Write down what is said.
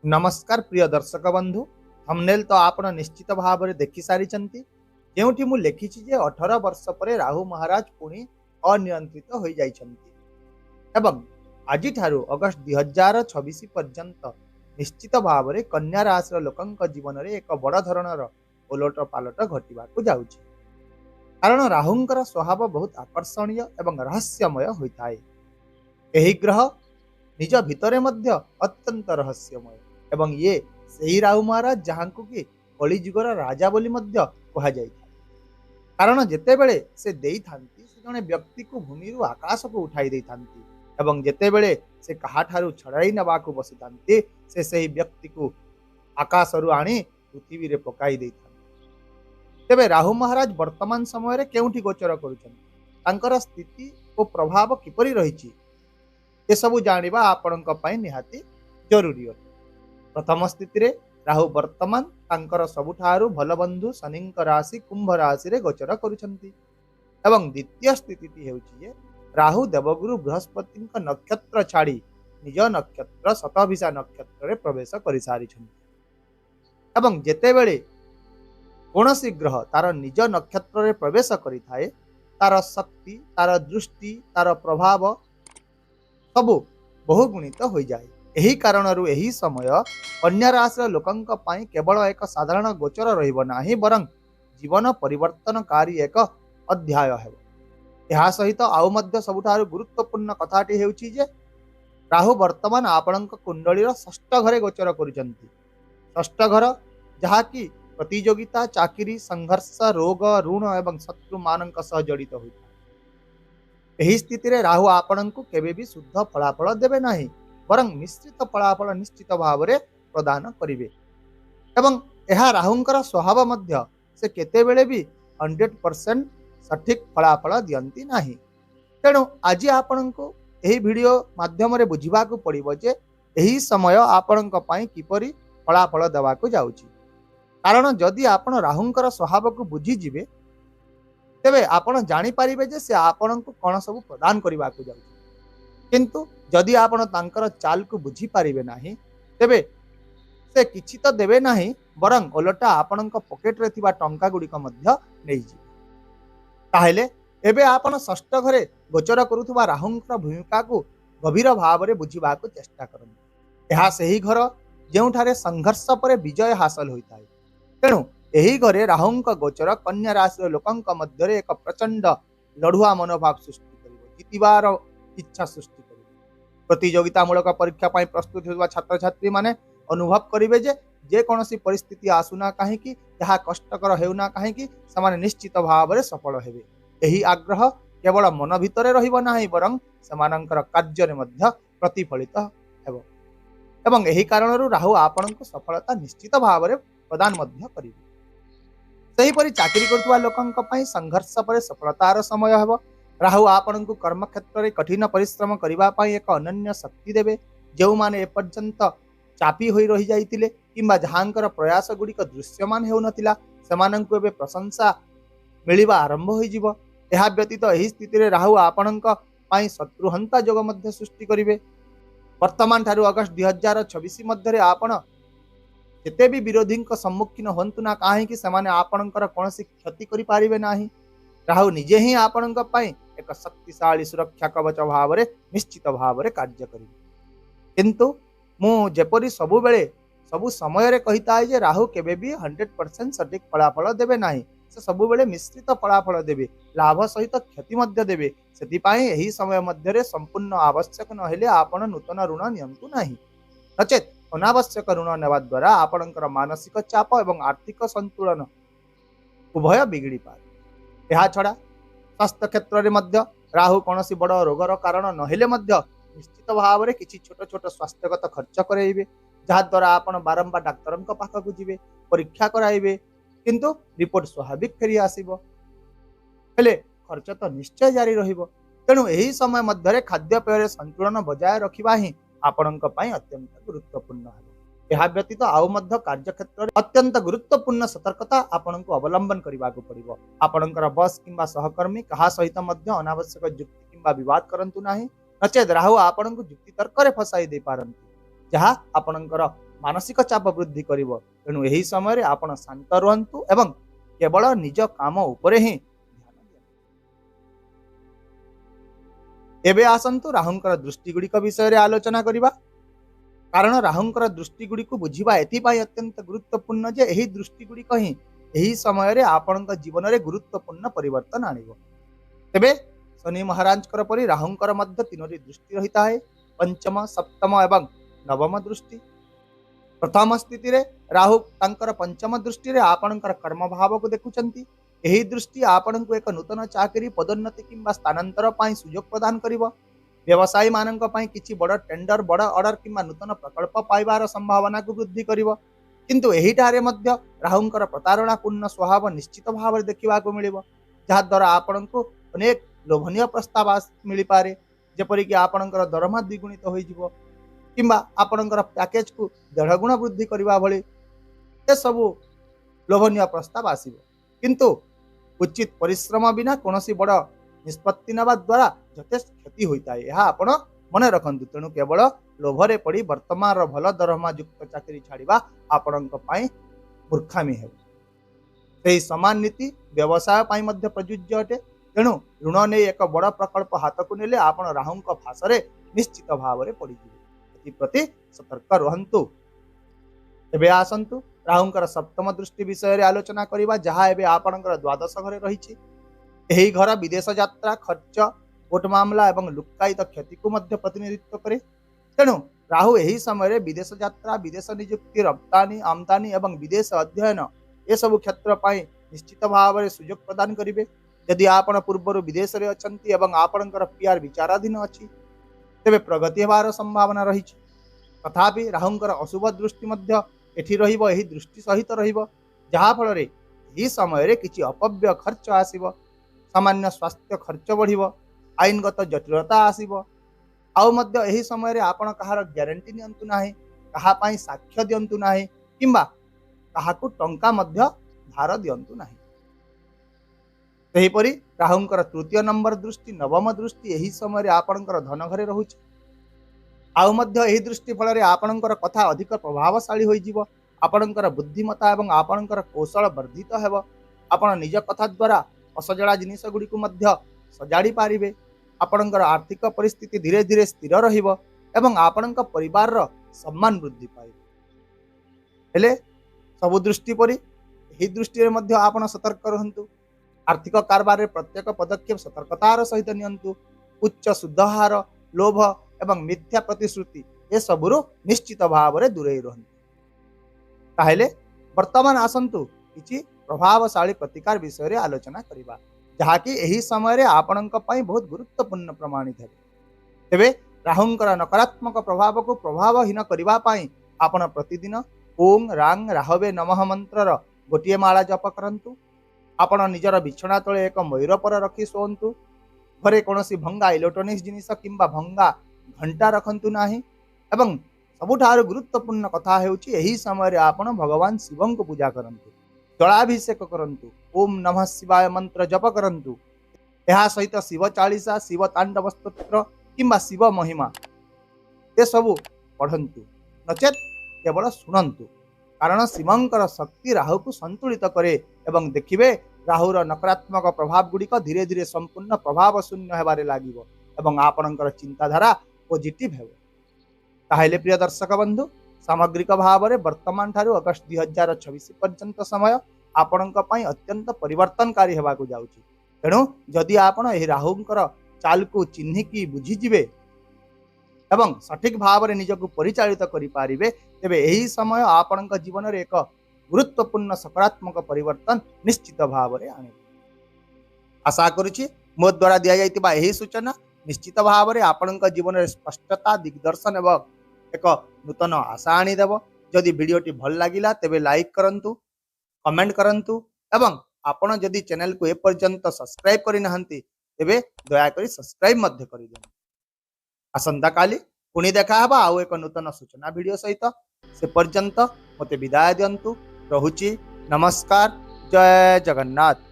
नमस्कार प्रिय दर्शक बंधु। थंबनेल तो आपण निश्चित भाव में देखि सारी जेउठी मु लिखी जे 18 वर्ष पर राहु महाराज पुणी अनियंत्रित हो जाइछन्ति एवं आज ठारू अगस्त 2026 पर्यंत निश्चित भाव में कन्या राशि लोकंक जीवन में एक बड़ धरणर ओलट पालट घटवाक जाउछि। कारण राहुंकर स्वभाव बहुत आकर्षणीय एवं रहस्यमय होता है। एही ग्रह निज भितरे मध्य अत्यंत रहस्यमय एवं ये सही राहु महाराज जहाँ को कि कलिजुगर राजा बोली मध्य कहा जाए। कारण जेतेबेले से देई थांती से जने व्यक्ति को भूमि रु आकाश को उठाई देई थांती एवं जेतेबेले से कहाठारु छड़ाई नबा को बसी थांती से सही व्यक्ति को आकाश रु आनी पृथ्वी रे पकाई देई थांती। तेबे राहु महाराज वर्तमान समय रे केउठी गोचर करूछन्ति, तांकर स्थिति और प्रभाव किपरि रहिछि ए सबु जानिबा आपणक पई निहाती जरूरी अटे। प्रथम स्थिति रे राहु वर्तमान तांकर सबुठारु भल बंधु शनिंक राशि कुंभ राशि रे गोचर करूछन्ति एवं द्वितीय स्थिति हेउछि जे राहु देवगुरु बृहस्पति नक्षत्र छाड़ी निज नक्षत्र शतभिषा नक्षत्र रे प्रवेश करि सारिछन्ति एवं जेतेबेले कोनोसी ग्रह तार निज नक्षत्र रे प्रवेश करिथाए तार शक्ति तार दृष्टि तार प्रभाव सबु बहुगुणित हो जाए। यही कारणरू यही समय कन्या राशि लोकंक पाई केवल एक साधारण गोचर रहिबो नाही बरं जीवन परिवर्तनकारी एक अध्याय है। यह सहित आउ मध्य सबुठारु गुरुत्वपूर्ण कथाटी हेउछि जे राहु वर्तमान आपणक कुंडलीर षष्ठ घरे गोचर करूछन्ति। षष्ठ घर जहाँकि प्रतियोगिता चाकरी संघर्ष रोग ऋण एवं शत्रु मानक सह जड़ित होइता। एही स्थिति रे राहु आपण को केबे भी शुद्ध फलाफल देबे नाही बरं मिश्रित फलाफल निश्चित भाव में प्रदान करिवे एवं यह राहुंकर स्वभाव मध्य से केतेबेले भी 100% सठिक फलाफल दियंती नाही। तेणु आज आपण को यही वीडियो माध्यम रे बुझिबाकू पड़िबो जे यही समय आपणक पई किपरि फलाफल देवाकू जाउछि। कारण जदि आपण राहुंकर स्वभाव को बुझी जिवे तेबे आपण जानी पारिबे जे से आपण को कोन सब प्रदान करिबाकू जाउछि। किंतु जदि आपण तांकर चाल को बुझी पारिबे नाही तेबे से किछि तो देबे नाही बरं ओलटा आपणक पॉकेट रे थिबा टंका गुडी को मध्य नै जिवे। ताहेले एबे आपण षष्ठ घरे गोचर करूथबा राहुंकर भूमिका को गभीर भाव रे बुझिबाकू चेष्टा करନ୍ତୁ। एहा सही घर जेउठारे संघर्ष पर विजय हासिल होइताय। तेणु यही घरे राहुंक गोचर कन्या राशि लोकंक मध्य एक प्रचंड लड़ुआ मनोभाव सृष्टि करिवो, जितिबार इच्छा सृष्टि करिवो। प्रतियोगितामूलक परीक्षा पाई प्रस्तुत होइबा छात्र छात्री माने अनुभव करिवे जे कोनोसी परिस्थिति आसुना काहेकि जहा कष्टकर हेउना काहेकि समान निश्चित भाव में सफल हेबे। एही आग्रह केवल मन भितरे रहिबो नाही बरं समानंकर कार्य रे मध्य प्रतिफलित हेबो एवं एही कारणरू राहु आपणक सफलता निश्चित भाव में प्रदान मध्य करिवे। सेहीपरि चाकरी करथुवा लोकंक पई संघर्ष पर सफलतार समय हेबो। राहु आपण को कर्म क्षेत्र में कठिन परिश्रम करबा पई एक अनन्य शक्ति देबे। जो माने एपर्यंत चापी होई रही जाइतिले किंबा जहांकर प्रयास गुड़िक दृश्यमान हेउ नथिला सेमानंकु एबे प्रशंसा मिलिबा आरंभ होई जिवो। एहा व्यतीत एही स्थिति रे राहु आपणक पई शत्रुहंता योग मध्य सृष्टि करिवे। वर्तमान ठारू अगस्त 2026 मध्य रे आपण जेते भी विरोधी सम्मुखीन हंतु ना काहेकि सेमाने आपणकर कोनोसी क्षति करि पारिबे नाही। राहु निजे ही आपणक पई एक शक्तिशाली सुरक्षा कवच भाव में निश्चित भाव में कार्य करिवे। किंतु मु जेपरि सबु बेले सबु समय रे कहिता है जे राहु केबे भी 100% सटीक फलाफल देबे नाही। से सबु बेले मिश्रित फलाफल देबे, लाभ सहित क्षति मध्य देबे। सेति पई एही समय मध्य रे संपूर्ण आवश्यक नहेले आपण नूतन ऋण नियंतु नाही, नचेत अनावश्यक ऋण नेवा द्वारा आपणकर मानसिक चाप एवं आर्थिक संतुलन उभय बिगड़ी पारे। यह छड़ा स्वास्थ्य क्षेत्र में मध्य राहु कौनसी बड़ रोगर कारण नहेले मध्य निश्चित भाव में किसी छोट छोट स्वास्थ्यगत खर्च कराइबे, जहा द्वारा आपण बारंबार डाक्तर पाखक जीवे, परीक्षा कराइबे, किंतु रिपोर्ट स्वाभाविक फेरी आसीबो, हेले खर्च तो निश्चय जारी रहिबो। तेणु एही समय मध्य खाद्यपेय संतुलन बजाय रखिबा ही आपणक पई अत्यंत गुरुत्वपूर्ण है। यह व्यतीत आउ मध्य कार्य क्षेत्र में अत्यंत गुरुत्वपूर्ण सतर्कता आपणक अवलंबन करबाकू पड़िबो। आपणकर बॉस किंबा सहकर्मी कहा सहित मध्य अनावश्यक जुक्ति किंबा विवाद करंतु नाही, नचेत राहु आपणक जुक्ति तर्क रे फसाई दे पारंती, जहा आपणकर मानसिक चाप वृद्धि करिवो। तेणु एही समय आपण शांत रुहंतु एवं केवल निज काम उपरे ही ध्यान दियंतु। एबे आसंतु राहुंकर दृष्टि गुड़िक विषय आलोचना करिबा। कारण राहुंकर दृष्टि गुड़िक बुझिबा एथिपाई अत्यंत गुरुत्वपूर्ण जे एही दृष्टि गुड़िक ही एही समय रे आपणक जीवन रे गुरुत्वपूर्ण परिवर्तन आनिबो। तेबे शनि महाराजकर परि राहुंकर मध्य तीनोटी दृष्टि रहिता है, पंचम सप्तम एवं नवम दृष्टि। प्रथम स्थिति रे राहु तांकर पंचम दृष्टि रे आपणकर कर्म भाव को देखुचंती। एही दृष्टि आपणको एक नूतन चाकरी पदोन्नति किंबा स्थानांतर पाई सुयोग प्रदान करिवो। व्यवसायी मानक पाई किछि बड़ टेंडर बड़ ऑर्डर किंबा नूतन प्रकल्प पाइबार संभावना को वृद्धि करिवो। किंतु एहिठारे मध्य राहुंकर प्रतारणापूर्ण स्वभाव निश्चित भाव देखा मिलिबो, जहा द्वारा आपणको अनेक लोभनीय प्रस्ताव मिल पारे, जेपरिक आपणकर दरमा द्विगुणित हो किंबा आपणकर पैकेज को 1.5 गुण वृद्धि करबा भली ए सबु लोभनीय प्रस्ताव आसीबो। किंतु उचित परिश्रम बिना कोनोसी बड़ निष्पत्ति नवा द्वारा यथेष्ट क्षति होता है, यह आपण मन रखंतु। तेणु केवल लोभरे पड़ी वर्तमान भल दरमा युक्त चाकरी छाड़िबा आपणक पई मूर्खामी हेबो। सेही समान नीति व्यवसाय पई मध्य प्रযোज्य अटे। तेणु ऋण ने एक बड़ प्रकल्प हाथ को नेले आपण राहुंक फासरे निश्चित भाव में पड़िजिबे, एथिप्रति सतर्क रहंतु। एबे आसंतु राहुंकर सप्तम दृष्टि विषय रे आलोचना करिबा, जहा एबे आपणकर द्वादश घरे रहिछि। एही घर विदेश यात्रा खर्च कोर्ट मामला एवं लुक्कायित क्षति को मध्य प्रतिनिधित्व करे। तेणु राहु एही समय रे विदेश यात्रा विदेश नियुक्ति रप्तानी आमदानी एवं विदेश अध्ययन ए सब क्षेत्र पाई निश्चित भाव में सुयोग प्रदान करिवे। यदि आपण पूर्वर विदेश रे अछंती एवं आपणकर पीआर विचाराधीन अछि तेबे प्रगति हेबार संभावना रहिछि। तथापि राहुंकर अशुभ दृष्टि मध्य एठी रहिबो, एही दृष्टि सहित रहिबो, जहा फल रे एही समय रे किछि अपव्य खर्च आसीबो, सामान्य स्वास्थ्य खर्च बढ़िबो, आईनगत जटिलता आसीबो। आउ मध्य एही समय रे आपण कहार ग्यारंटी नियंतु नाही, कहा पई साक्ष्य दियंतु नाही किंबा काहाकु टंका मध्य धार दियंतु नाही। सेहीपरि राहुंकर तृतीय नंबर दृष्टि नवम दृष्टि एही समय रे आपणकर धन घरे रहुछि। आउ मध्य एही दृष्टि फल रे आपणकर कथा अधिक प्रभावशाली होई जिवो, आपणकर बुद्धिमता एवं आपणकर कौशल वर्धित हेबो। आपण निज कथा द्वारा असजड़ा जिनिस गुडी को मध्य सजाड़ी पारिबे। आपणकर आर्थिक परिस्थिति धीरे धीरे स्थिर रहिबो एवं आपणक परिवार रो सम्मान वृद्धि पाइबे। हेले सबु दृष्टि परि एही दृष्टि रे मध्य आपण सतर्क रहंतु। आर्थिक कारबार रे प्रत्येक पदक्षेप सतर्कतार सहित नियंतु। उच्च शुद्धहार लोभ एवं मिथ्या प्रतिश्रुति ए सबुरु निश्चित भाव रे दूरेई रहंतु। ताहेले वर्तमान आसंतु किछि प्रभावशाली प्रतिकार विषय रे आलोचना करिबा, जहाकि एही समय रे आपणक पई बहुत गुरुत्वपूर्ण प्रमाणित हेबे। तेबे राहुंकर नकारात्मक प्रभाव को प्रभावहीन करिबा पई आपण प्रतिदिन ओम रांग राहवे नमः मंत्रर गोटिए माला जप करंतु। आपण निजर बिछଣା तळे एक मयूर पर रखी सोंतु। घरे कोनोसी भंगा इलेक्ट्रोनिक्स जिनिस किंबा भंगा घंटा रखंतु नाही। एवं सबुठार गुरुत्वपूर्ण कथा हेउची एही समय रे आपण भगवान शिवं को पूजा करंतु, जलाभिषेक करंतु, ओम नमः शिवाय मंत्र जप करंतु। एहा सहित शिव चालीसा शिव तांडव स्तोत्र किंबा शिव महिमा ए सबु पढ़ंतु, नचेत केवल शुणंतु। कारण शिवंकर शक्ति राहु को संतुलित करे एवं देखिबे राहुर नकारात्मक प्रभाव गुड़िक धीरे धीरे संपूर्ण प्रभाव शून्य हेबारे लागिबो एवं आपणकर चिंताधारा पॉजिटिव हेबो। ताहेले प्रिय दर्शक बंधु, सामग्रिक भाव में वर्तमान ठारू अगस्त 2026 पर्यंत समय आपणक पई अत्यंत परिवर्तनकारी हेबाकु जाउची। तेणु जदि आपण एही राहुंकर चाल को चिन्हिकी बुझीजिबे एवं सठिक भाव में निजक परिचालित करि पारिबे, तेबे एही समय आपणक जीवन रे एक गुरुत्वपूर्ण सकारात्मक परिवर्तन निश्चित भाव में आने। आशा करुछि मो द्वारा दिया जाइतिबा एही सूचना निश्चित भाव में आपणक जीवन रे स्पष्टता दिग्दर्शन एवं एक नूतन आशा आनीदेव। जदि वीडियोटी भल लगिला तेबे लाइक करंतु, कमेंट करंतु एवं आपण जदि चैनल को एपर्यंत सब्सक्राइब करि नाहंती तेबे दया करी सब्सक्राइब मध्य करि देन। आसंता काली पुणी देखा हबा आउ एक नूतन सूचना वीडियो सहित। से पर्यंत मते विदाय दियंतु। रहुची नमस्कार। जय जगन्नाथ।